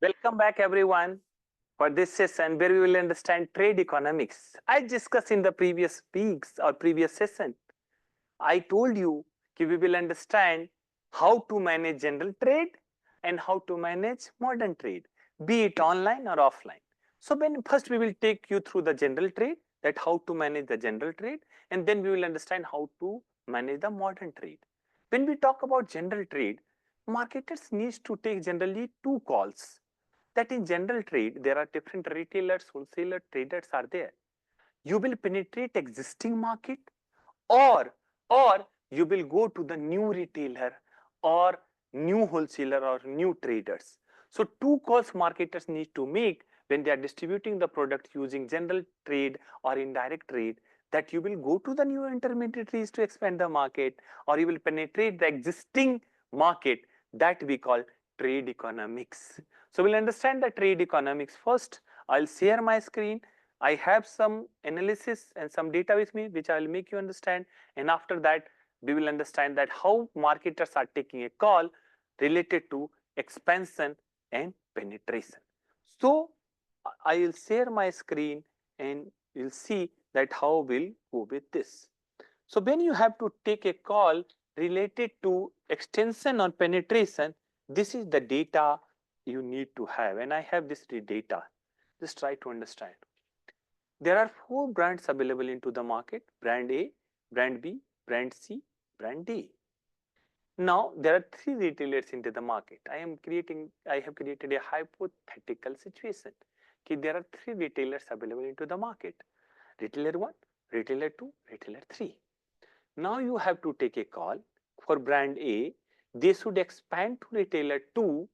Welcome back, everyone, for this session where we will understand trade economics. I discussed in the previous weeks or previous session. I told you that we will understand how to manage general trade and how to manage modern trade, be it online or offline. So, when first we will take you through the general trade, that how to manage the general trade, and then we will understand how to manage the modern trade. When we talk about general trade, marketers needs to take generally two calls. That in general trade, there are different retailers, wholesaler, traders are there. You will penetrate existing market, or or you will go to the new retailer or new wholesaler or new traders. So two calls marketers need to make when they are distributing the product using general trade or indirect trade, that you will go to the new intermediaries to expand the market, or you will penetrate the existing market, that we call trade economics. So we'll understand the trade economics first. I'll share my screen. I have some analysis and some data with me which I will make you understand, and after that we will understand that how marketers are taking a call related to expansion and penetration. So I will share my screen and you'll see that how we'll go with this. So when you have to take a call related to extension or penetration, this is the data you need to have, and I have this data. Just try to understand. There are four brands available into the market: brand A, brand B, brand C, brand D. Now there are three retailers into the market. I have created a hypothetical situation. Okay, there are three retailers available into the market: retailer 1, retailer 2, retailer 3. Now you have to take a call. For brand A, they should expand to retailer 2,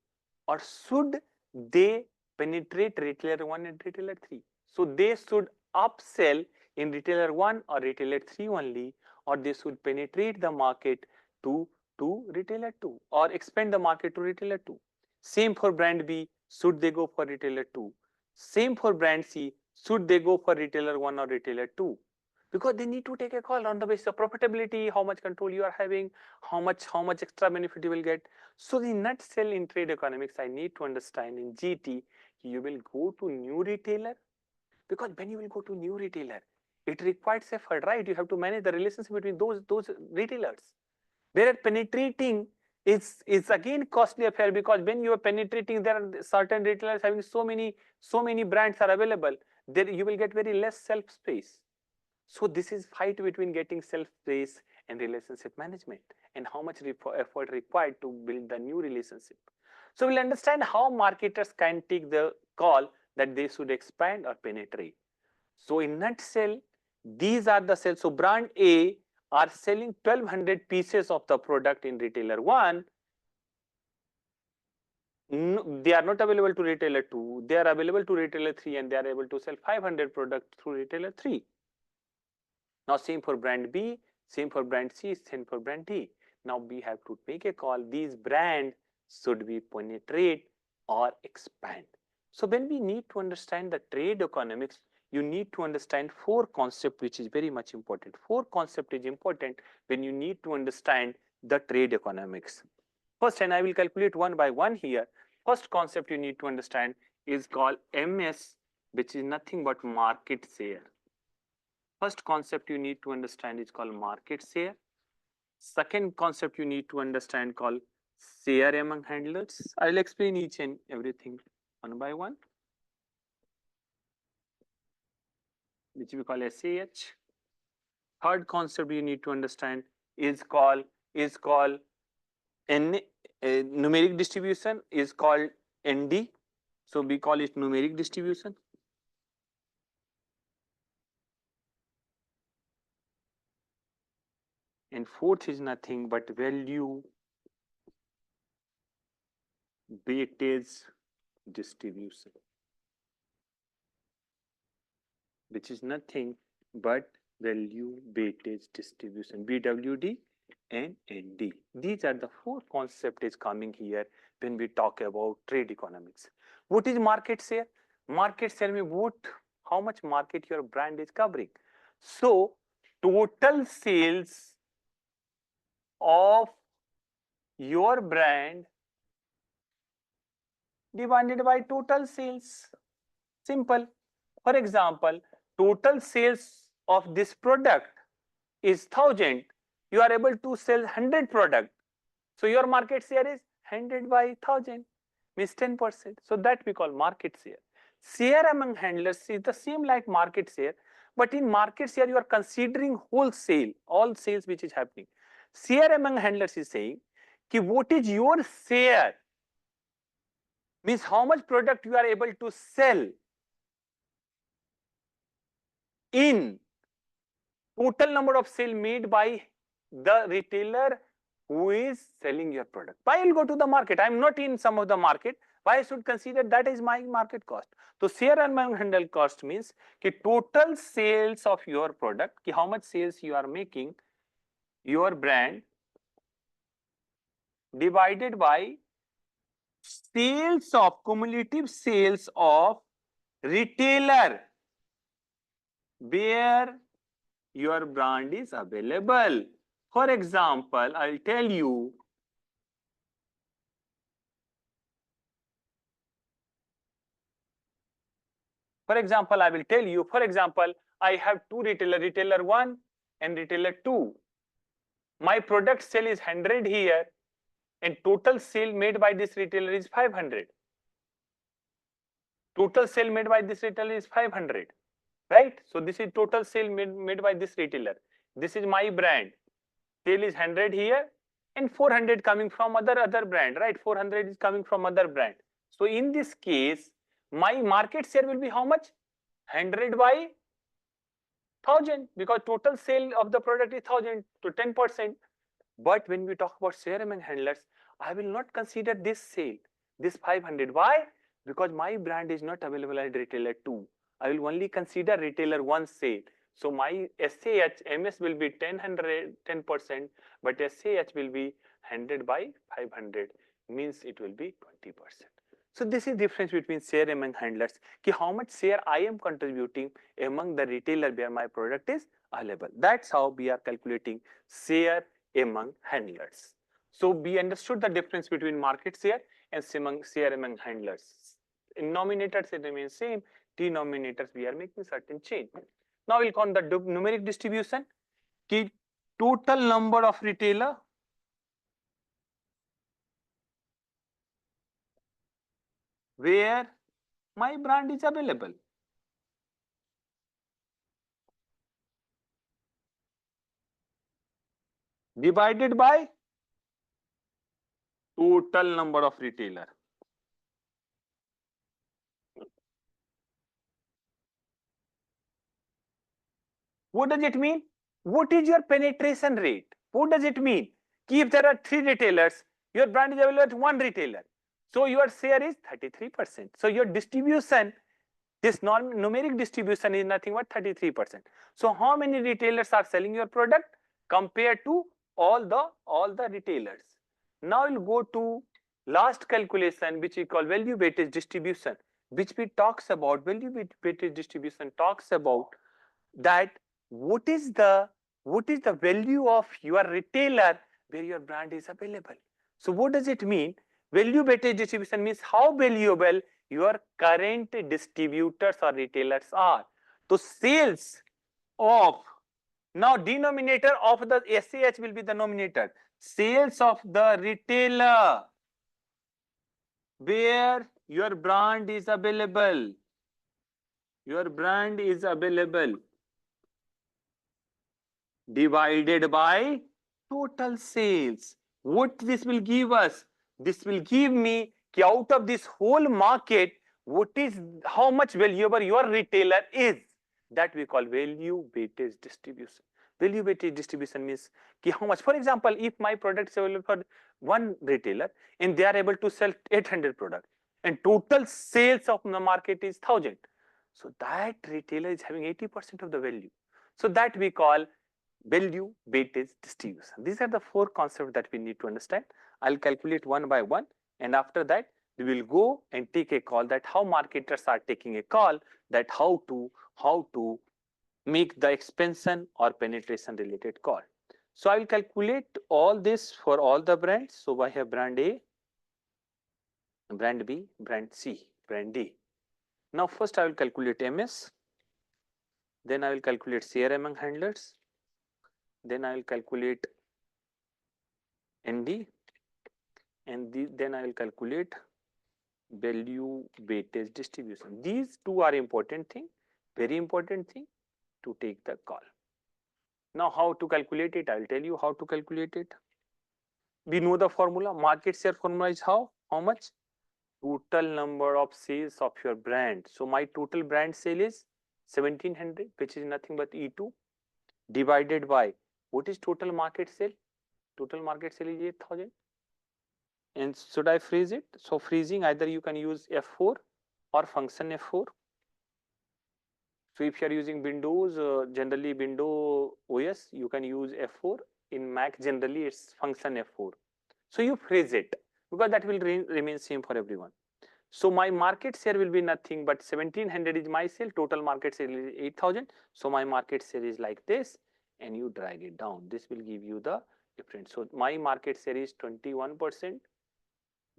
or should they penetrate retailer 1 and retailer 3? So they should upsell in retailer 1 or retailer 3 only, or they should penetrate the market to retailer 2 or expand the market to retailer 2. Same for brand B, should they go for retailer 2? Same for brand C, should they go for retailer 1 or retailer 2? Because they need to take a call on the basis of profitability, how much control you are having, how much extra benefit you will get. So in nutshell, in trade economics, I need to understand in GT, you will go to new retailer, because when you will go to new retailer, it requires effort, right? You have to manage the relationship between those retailers. Whereas penetrating is again costly affair, because when you are penetrating, there are certain retailers having so many brands are available. There you will get very less shelf space. So this is fight between getting self-praise and relationship management, and how much effort required to build the new relationship. So we'll understand how marketers can take the call that they should expand or penetrate. So in nutshell, these are the sales. So brand A are selling 1200 pieces of the product in retailer 1. No, they are not available to retailer 2. They are available to retailer 3, and they are able to sell 500 products through retailer 3. Now same for brand B, same for brand C, same for brand D. Now we have to make a call. These brands should we penetrate or expand? So when we need to understand the trade economics, you need to understand four concepts, which is very much important. Four concept is important when you need to understand the trade economics. First, and I will calculate one by one here. First concept you need to understand is called MS, which is nothing but market share. First concept you need to understand is called market share. Second concept you need to understand called share among handlers. I'll explain each and everything one by one, which we call SAH. Third concept you need to understand is called numeric distribution, is called ND. So we call it numeric distribution. And fourth is nothing but value weightage distribution, which is nothing but value weightage distribution, BWD and ND. These are the four concepts is coming here when we talk about trade economics. What is market share? Market share means how much market your brand is covering. So total sales of your brand divided by total sales. Simple. For example, total sales of this product is 1000. You are able to sell 100 product. So your market share is 100 by 1000, means 10%. So that we call market share. Share among handlers is the same like market share, but in market share you are considering wholesale, all sales which is happening. Share among handlers is saying ki what is your share, means how much product you are able to sell in total number of sale made by the retailer who is selling your product. Why I'll go to the market? I'm not in some of the market. Why I should consider that is my market cost? So share among handle cost means कि total sales of your product, कि how much sales you are making, your brand divided by sales of cumulative sales of retailer where your brand is available. For example, I'll tell you, I have two retailer, retailer 1 and retailer 2. My product sale is 100 here and total sale made by this retailer is 500. Total sale made by this retailer is 500, right? So this is total sale made by this retailer. This is my brand. Sale is 100 here and 400 coming from other brand, right? 400 is coming from other brand. So in this case, my market share will be how much? 100 by 1000, because total sale of the product is 1000 to 10%. But when we talk about share among handlers, I will not consider this sale, this 500. Why? Because my brand is not available at retailer 2. I will only consider retailer 1 sale. So my SAH, MS will be 10%, but SAH will be 100 by 500, means it will be 20%. So this is difference between share among handlers, ki how much share I am contributing among the retailer where my product is available. That's how we are calculating share among handlers. So we understood the difference between market share and share among handlers. In nominators it remains same, denominators we are making certain change. Now we'll count the numeric distribution, ki total number of retailer where my brand is available. Divided by total number of retailer. What does it mean? What is your penetration rate? What does it mean? If there are 3 retailers, your brand is available at 1 retailer. So your share is 33%. So your distribution, this numeric distribution is nothing but 33%. So how many retailers are selling your product compared to all the retailers? Now we'll go to last calculation, which we call value weightage distribution, which we talks about. Value weightage distribution talks about that what is the value of your retailer where your brand is available. So what does it mean? Value weightage distribution means how valuable your current distributors or retailers are. So sales of, now denominator of the SAH will be the nominator. Sales of the retailer where your brand is available. Your brand is available divided by total sales. What this will give us? This will give me कि out of this whole market, what is, how much valuable your retailer is. That we call value weightage distribution. Value weightage distribution means कि how much. For example, if my product is available for 1 retailer and they are able to sell 800 products and total sales of the market is 1000, so that retailer is having 80% of the value. So that we call value weightage distribution. These are the 4 concepts that we need to understand. I'll calculate one by one, and after that we will go and take a call that how marketers are taking a call that how to make the expansion or penetration related call. So I will calculate all this for all the brands. So I have brand A, brand B, brand C, brand D. Now first I will calculate MS, then I will calculate share among handlers, then I will calculate ND, and then I will calculate value weightage distribution. These two are important thing, very important thing to take the call. Now how to calculate it? I will tell you how to calculate it. We know the formula. Market share formula is how much? Total number of sales of your brand. So my total brand sale is 1700, which is nothing but E2 divided by what is total market sale? Total market sale is 8000. And should I freeze it? So freezing, either you can use F4 or function F4. So if you are using Windows, generally Windows OS, you can use F4. In Mac, generally it's function F4. So you freeze it because that will remain same for everyone. So my market share will be nothing but 1700 is my sale, total market share is 8000. So my market share is like this, and you drag it down. This will give you the difference. So my market share is 21%,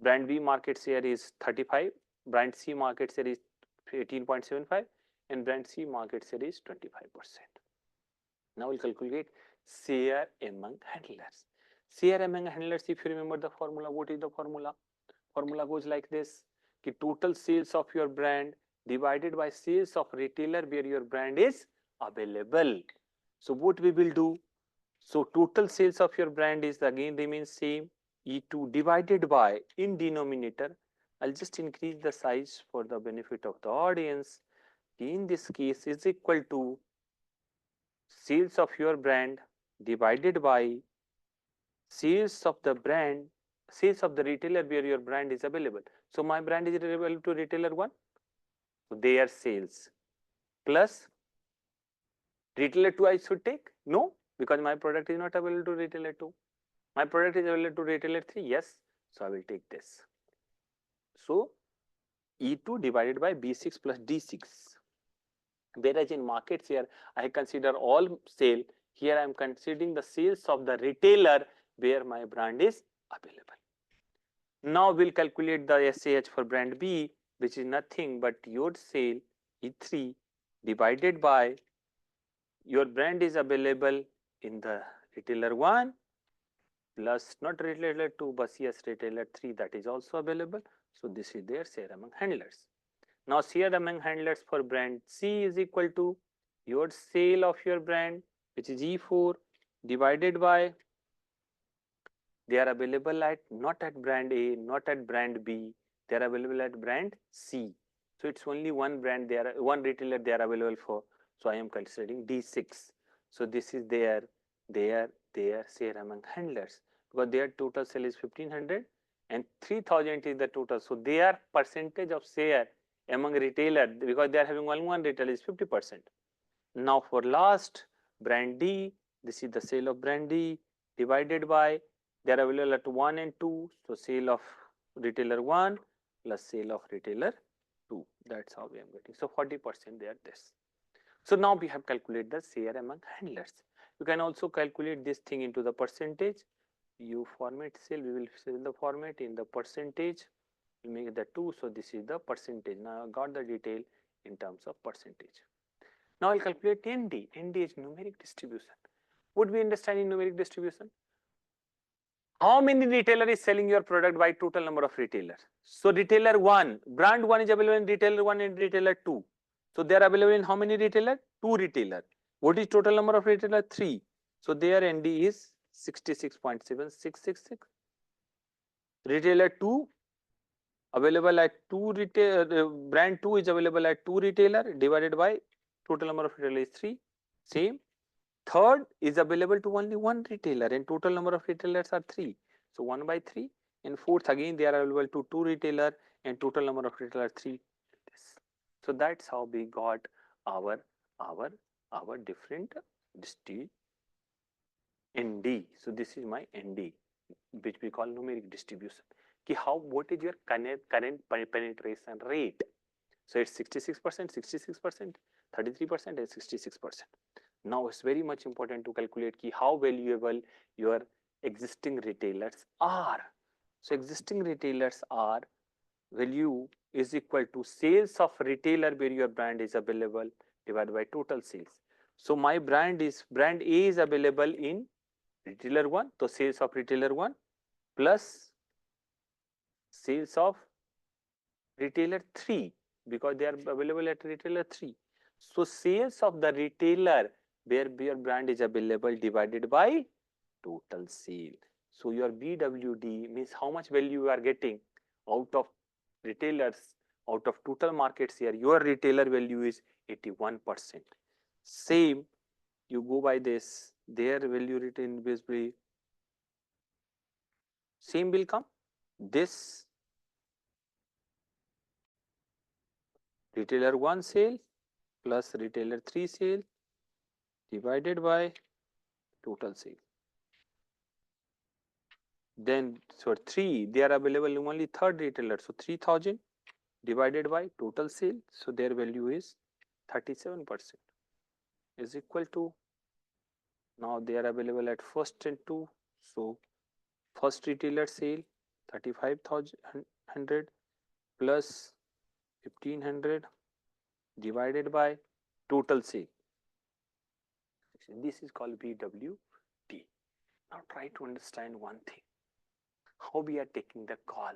brand B market share is 35, brand C market share is 18.75, and brand C market share is 25%. Now we'll calculate share among handlers. Share among handlers, if you remember the formula, what is the formula? Formula goes like this: कि total sales of your brand divided by sales of retailer where your brand is available. So what we will do? So total sales of your brand is again remains same, E2 divided by, in denominator, I'll just increase the size for the benefit of the audience. In this case is equal to sales of your brand divided by sales of the brand, sales of the retailer where your brand is available. So my brand is available to retailer 1, so their sales, plus retailer 2 I should take? No, because my product is not available to retailer 2. My product is available to retailer 3, yes, so I will take this. So E2 divided by B6 plus D6. Whereas in market share, I consider all sale. Here I am considering the sales of the retailer where my brand is available. Now we'll calculate the SAH for brand B, which is nothing but your sale E3 divided by your brand is available in the retailer 1 plus not retailer 2 but yes retailer 3 that is also available. So this is their share among handlers. Now share among handlers for brand C is equal to your sale of your brand, which is E4 divided by, they are available at not at brand A, not at brand B, they are available at brand C. So it's only one brand, there one retailer they are available for. So I am considering D6. So this is their share among handlers, because their total sale is 1500 and 3000 is the total. So their percentage of share among retailer, because they are having only one retailer, is 50%. Now for last brand D, this is the sale of brand D divided by, they are available at 1 and 2. So sale of retailer 1 plus sale of retailer 2. That's how we are getting. So 40% they are this. So now we have calculated the share among handlers. You can also calculate this thing into the percentage. You format cell, we will fill the format in the percentage. We make the 2. So this is the percentage. Now I got the detail in terms of percentage. Now I'll calculate ND. ND is numeric distribution. What we understand in numeric distribution? How many retailer is selling your product by total number of retailers? So retailer 1, brand 1 is available in retailer 1 and retailer 2. So they are available in how many retailer? 2 retailer. What is total number of retailer? 3. So their ND is 66.7666. Retailer 2 available at 2 retail, brand 2 is available at 2 retailer divided by total number of retailer is 3. Same. Third is available to only one retailer and total number of retailers are 3. So 1 by 3. And fourth again they are available to 2 retailer and total number of retailers 3. So that's how we got our different distribution ND. So this is my ND, which we call numeric distribution. Ki how, what is your current penetration rate? So it's 66%, 66%, 33% and 66%. Now it's very much important to calculate ki how valuable your existing retailers are. So existing retailers are value is equal to sales of retailer where your brand is available divided by total sales. So my brand A is available in retailer 1, so sales of retailer 1 plus sales of retailer 3 because they are available at retailer 3. So sales of the retailer where your brand is available divided by total sale. So your BWD means how much value you are getting out of retailers, out of total market share. Your retailer value is 81%. Same, you go by this, their value written basically same will come. This retailer 1 sale plus retailer 3 sale divided by total sale. Then for 3 they are available in only third retailer, so 3000 divided by total sale, so their value is 37% is equal to, now they are available at first and 2, so first retailer sale 35,100 plus 1500 divided by total sale. This is called BWT. Now try to understand one thing, how we are taking the call.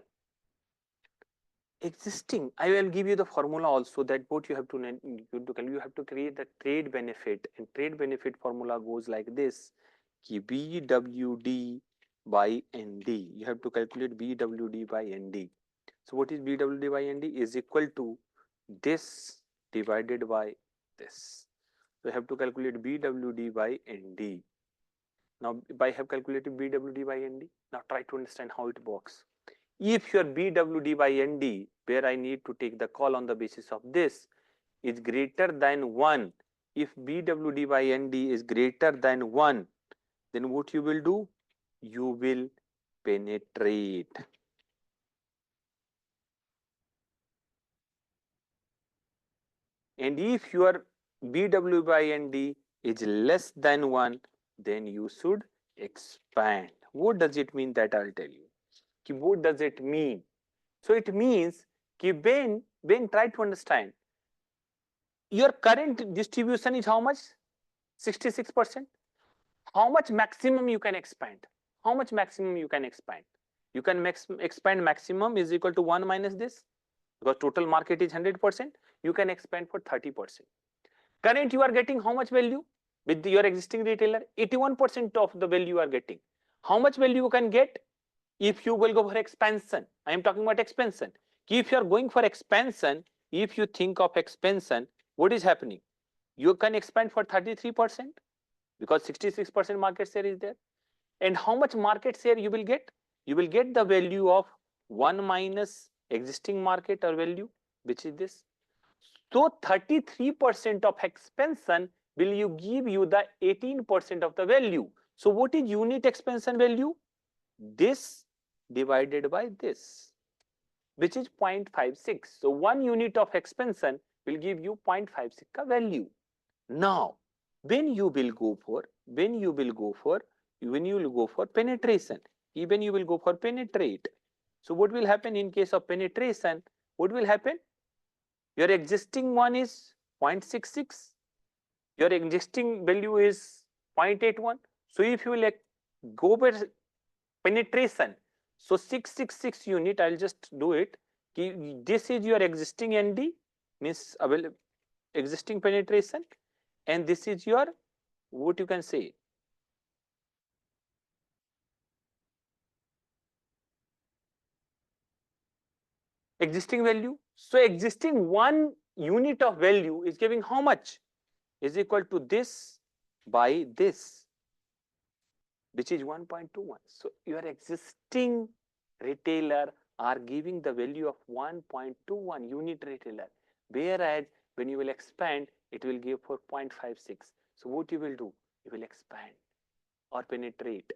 Existing, I will give you the formula also that what you have to create the trade benefit, and trade benefit formula goes like this, ki BWD by ND. You have to calculate BWD by ND. So what is BWD by ND is equal to this divided by this. So I have to calculate BWD by ND. Now if I have calculated BWD by ND, now try to understand how it works. If your BWD by ND, where I need to take the call on the basis of this, is greater than 1, if BWD by ND is greater than 1, then what you will do? You will penetrate. And if your BW by ND is less than 1, then you should expand. What does it mean? That I'll tell you. What does it mean? So it means when try to understand, your current distribution is how much? 66%. How much maximum you can expand? How much maximum you can expand? You can expand maximum is equal to 1 minus this, because total market is 100%. You can expand for 30%. Current you are getting how much value? With your existing retailer, 81% of the value you are getting. How much value you can get if you will go for expansion? I am talking about expansion. If you are going for expansion, if you think of expansion, what is happening? You can expand for 33% because 66% market share is there. And how much market share you will get? You will get the value of 1 minus existing market or value, which is this. So 33% of expansion will you give you the 18% of the value. So what is unit expansion value? This divided by this, which is 0.56. So 1 unit of expansion will give you 0.56 ka value. Now, when you will go for penetration, even you will go for penetrate. So what will happen in case of penetration? What will happen? Your existing one is 0.66. Your existing value is 0.81. So if you will go by penetration, so 666 unit, I'll just do it. This is your existing ND, means existing penetration, and this is your, what you can say, existing value. So existing 1 unit of value is giving how much? Is equal to this by this, which is 1.21. So your existing retailer are giving the value of 1.21 unit retailer, whereas when you will expand, it will give for 0.56. So what you will do? You will expand or penetrate.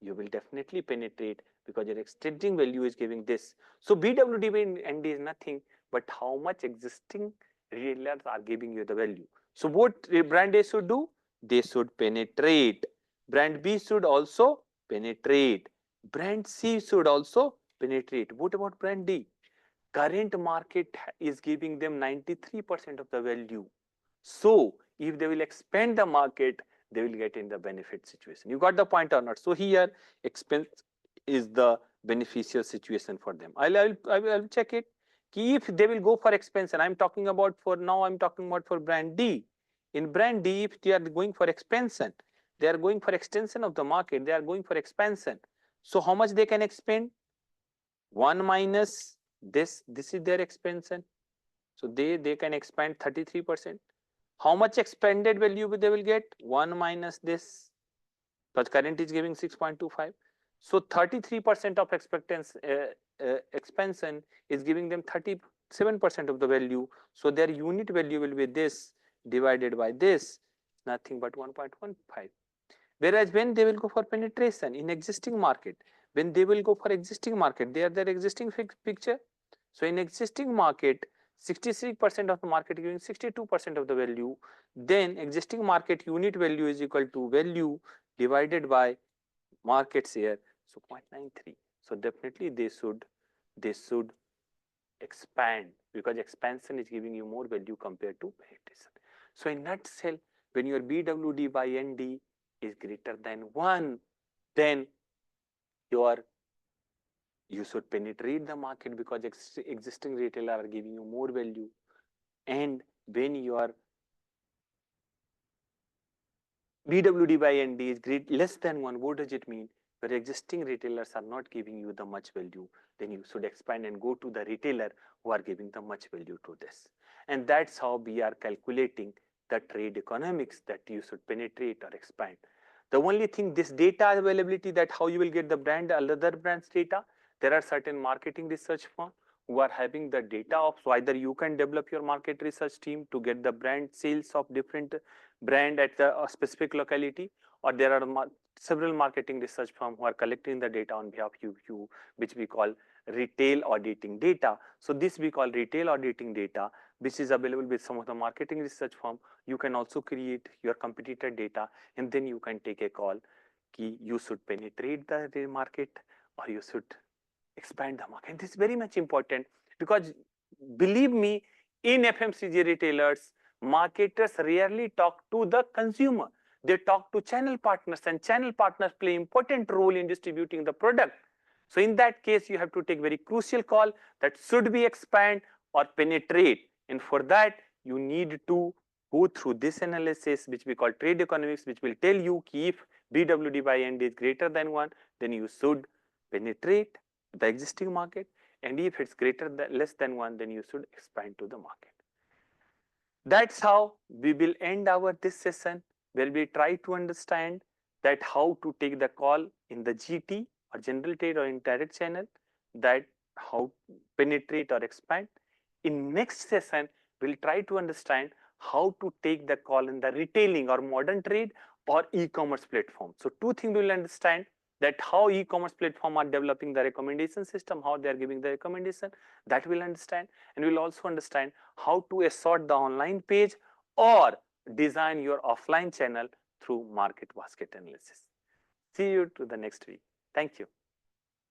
You will definitely penetrate because your existing value is giving this. So BWD by ND is nothing but how much existing retailers are giving you the value. So what brand A should do? They should penetrate. Brand B should also penetrate. Brand C should also penetrate. What about brand D? Current market is giving them 93% of the value. So if they will expand the market, they will get in the benefit situation. You got the point or not? So here expense is the beneficial situation for them. I'll check it. If they will go for expansion, I'm talking about for now, I'm talking about for brand D. In brand D, if they are going for expansion, they are going for extension of the market, they are going for expansion. So how much they can expand? 1 minus this is their expansion. So they can expand 33%. How much expanded value they will get? 1 minus this, but current is giving 6.25. So 33% of expansion is giving them 37% of the value. So their unit value will be this divided by this, nothing but 1.15. Whereas when they will go for penetration in existing market, when they will go for existing market, they are their existing picture. So in existing market, 63% of the market giving 62% of the value, then existing market unit value is equal to value divided by market share, so 0.93. So definitely they should expand, because expansion is giving you more value compared to penetration. So in nutshell, when your BWD by ND is greater than 1, then you should penetrate the market, because existing retailer are giving you more value. And when your BWD by ND is less than 1, what does it mean? Where existing retailers are not giving you the much value, then you should expand and go to the retailer who are giving the much value to this. And that's how we are calculating the trade economics, that you should penetrate or expand. The only thing, this data availability, that how you will get the brand, other brands data, there are certain marketing research firms who are having the data of, so either you can develop your market research team to get the brand sales of different brand at the specific locality, or there are several marketing research firms who are collecting the data on behalf of you, which we call retail auditing data. So this we call retail auditing data, which is available with some of the marketing research firm. You can also create your competitor data, and then you can take a call ki you should penetrate the market or you should expand the market. This is very much important, because believe me, in FMCG retailers, marketers rarely talk to the consumer. They talk to channel partners, and channel partners play important role in distributing the product. So in that case, you have to take very crucial call, that should we expand or penetrate. And for that, you need to go through this analysis, which we call trade economics, which will tell you if BWD by ND is greater than 1, then you should penetrate the existing market, and if it's less than 1, then you should expand to the market. That's how we will end our this session, where we try to understand that how to take the call in the GT or general trade or indirect channel, that how penetrate or expand. In next session, we'll try to understand how to take the call in the retailing or modern trade or e-commerce platform. So two things we will understand, that how e-commerce platform are developing the recommendation system, how they are giving the recommendation, that we'll understand. And we'll also understand how to assort the online page or design your offline channel through market basket analysis. See you to the next week. Thank you.